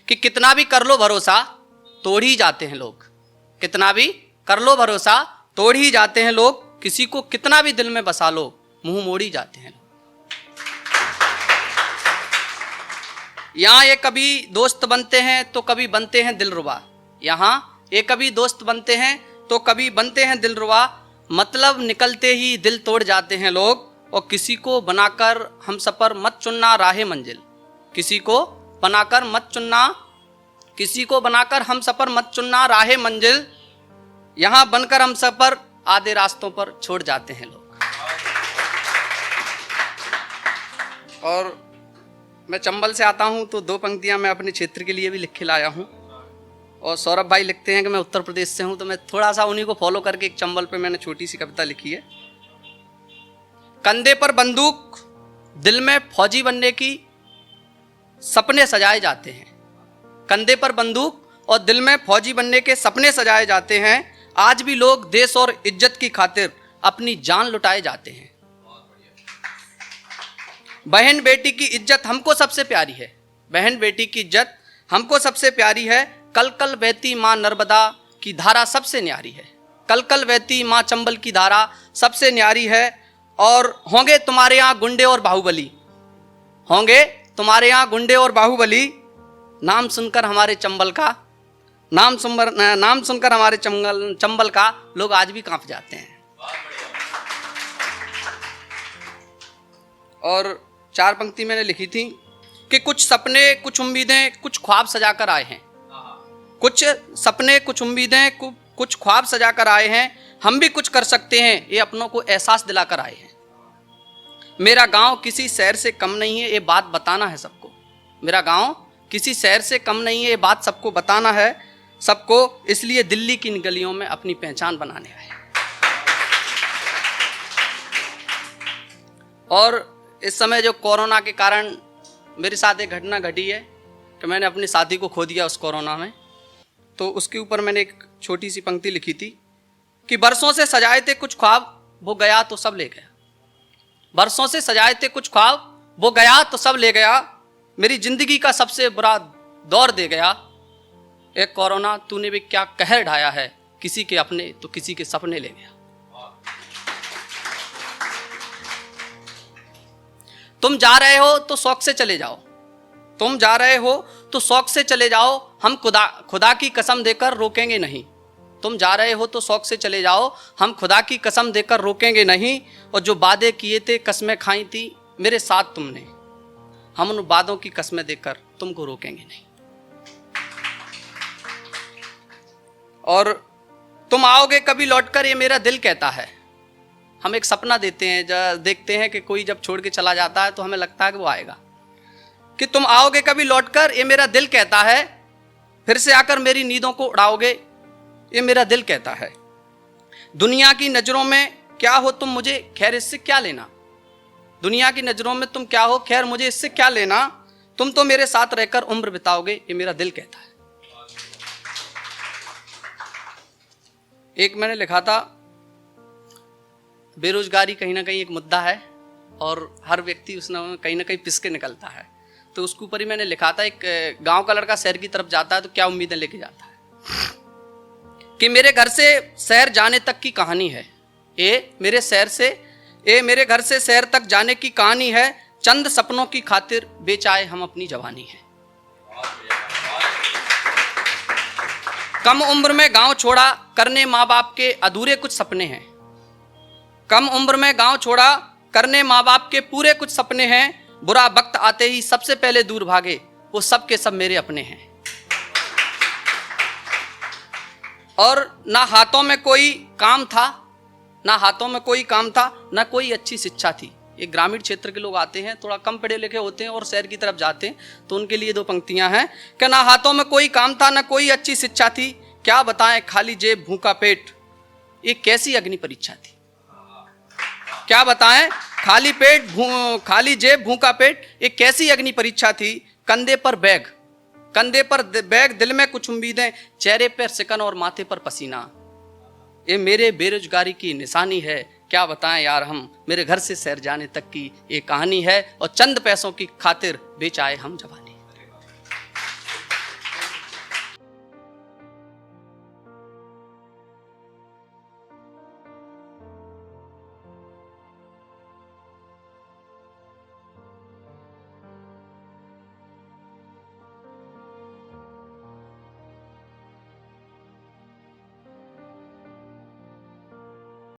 कि कितना भी कर लो भरोसा तोड़ ही जाते हैं लोग। कितना भी कर लो भरोसा तोड़ ही जाते हैं लोग, किसी को कितना भी दिल में बसा लो मुंह मोड़ ही जाते हैं लोग। यहाँ ये कभी दोस्त बनते हैं तो कभी बनते हैं दिलरुबा। यहाँ ये कभी दोस्त बनते हैं तो कभी बनते हैं दिलरुबा, मतलब निकलते ही दिल तोड़ जाते हैं लोग। और किसी को बनाकर हम सफर मत चुनना राहे मंजिल, किसी को बनाकर मत चुनना, किसी को बनाकर हम सफर मत चुनना राहे मंजिल, यहाँ बनकर हम सफर आधे रास्तों पर छोड़ जाते हैं लोग। और मैं चंबल से आता हूँ तो दो पंक्तियाँ मैं अपने क्षेत्र के लिए भी लिख के लाया हूँ। और सौरभ भाई लिखते हैं कि मैं उत्तर प्रदेश से हूँ, तो मैं थोड़ा सा उन्हीं को फॉलो करके एक चंबल पे मैंने छोटी सी कविता लिखी है। कंधे पर बंदूक दिल में फौजी बनने की सपने सजाए जाते हैं। कंधे पर बंदूक और दिल में फौजी बनने के सपने सजाए जाते हैं। आज भी लोग देश और इज्जत की खातिर अपनी जान लुटाए जाते हैं। बहन बेटी की इज्जत हमको सबसे प्यारी है, बहन बेटी की इज्जत हमको सबसे प्यारी है। कल कल बहती माँ नर्मदा की धारा सबसे न्यारी है, कल कल बहती माँ चंबल की धारा सबसे न्यारी है। और होंगे तुम्हारे यहाँ गुंडे और बाहुबली, होंगे तुम्हारे यहाँ गुंडे और बाहुबली, नाम सुनकर हमारे चंबल का, नाम सुनकर हमारे चंबल का लोग आज भी कांप जाते हैं। और 4 पंक्ति मैंने लिखी थी कि कुछ सपने कुछ उम्मीदें कुछ ख्वाब सजाकर आए हैं, कुछ सपने कुछ उम्मीदें कुछ ख्वाब सजाकर आए हैं। हम भी कुछ कर सकते हैं ये अपनों को एहसास दिलाकर आए हैं। मेरा गांव किसी शहर से कम नहीं है ये बात बताना है सबको, मेरा गांव किसी शहर से कम नहीं है ये बात सबको बताना है सबको, इसलिए दिल्ली की गलियों में अपनी पहचान बनाने आए। और इस समय जो कोरोना के कारण मेरे साथ एक घटना घटी है कि मैंने अपनी साथी को खो दिया उस कोरोना में, तो उसके ऊपर मैंने एक छोटी सी पंक्ति लिखी थी कि बरसों से सजाए थे कुछ ख्वाब वो गया तो सब ले गया, बरसों से सजाए थे कुछ ख्वाब वो गया तो सब ले गया, मेरी जिंदगी का सबसे बुरा दौर दे गया। एक कोरोना तूने भी क्या कहर ढाया है, किसी के अपने तो किसी के सपने ले गया। तुम जा रहे हो तो शौक से चले जाओ, तुम जा रहे हो तो शौक से चले जाओ, हम खुदा की कसम देकर रोकेंगे नहीं। तुम जा रहे हो तो शौक से चले जाओ, हम खुदा की कसम देकर रोकेंगे नहीं। और जो वादे किए थे कस्में खाई थी मेरे साथ तुमने, हम उन वादों की कस्में देकर तुमको रोकेंगे नहीं। और तुम आओगे कभी लौटकर ये मेरा दिल कहता है। हम एक सपना देते हैं, देखते हैं कि कोई जब छोड़ के चला जाता है तो हमें लगता है कि वो आएगा, कि तुम आओगे कभी लौटकर ये मेरा दिल कहता है, फिर से आकर मेरी नींदों को उड़ाओगे ये मेरा दिल कहता है। दुनिया की नजरों में क्या हो तुम मुझे खैर इससे क्या लेना, दुनिया की नजरों में तुम क्या हो खैर मुझे इससे क्या लेना, तुम तो मेरे साथ रहकर उम्र बिताओगे ये मेरा दिल कहता है। एक मैंने लिखा था बेरोजगारी कहीं ना कहीं एक मुद्दा है और हर व्यक्ति उसमें कहीं ना कहीं पिस के निकलता है, तो उसके ऊपर ही मैंने लिखा था एक गांव का लड़का शहर की तरफ जाता है तो क्या उम्मीदें लेके जाता है, कि मेरे घर से शहर जाने तक की कहानी है, ये मेरे घर से शहर तक जाने की कहानी है, चंद सपनों की खातिर बेचाए हम अपनी जवानी है। कम उम्र में गांव छोड़ा करने माँ बाप के अधूरे कुछ सपने हैं, कम उम्र में गांव छोड़ा करने माँ बाप के पूरे कुछ सपने हैं, बुरा वक्त आते ही सबसे पहले दूर भागे वो सब के सब मेरे अपने हैं। और ना हाथों में कोई काम था, ना हाथों में कोई काम था, ना कोई अच्छी शिक्षा थी। ये ग्रामीण क्षेत्र के लोग आते हैं, थोड़ा कम पढ़े लिखे होते हैं और शहर की तरफ जाते हैं, तो उनके लिए 2 पंक्तियां हैं कि ना हाथों में कोई काम था, ना कोई अच्छी शिक्षा थी, क्या बताएं खाली जेब भूखा पेट ये कैसी अग्नि परीक्षा थी। क्या बताएं खाली जेब भूखा पेट ये कैसी अग्नि परीक्षा थी। कंधे पर बैग दिल में कुछ उम्मीदें, चेहरे पर सिकन और माथे पर पसीना, ये मेरे बेरोजगारी की निशानी है। क्या बताएं यार हम, मेरे घर से शहर जाने तक की ये कहानी है, और चंद पैसों की खातिर बेचाए हम जवानी।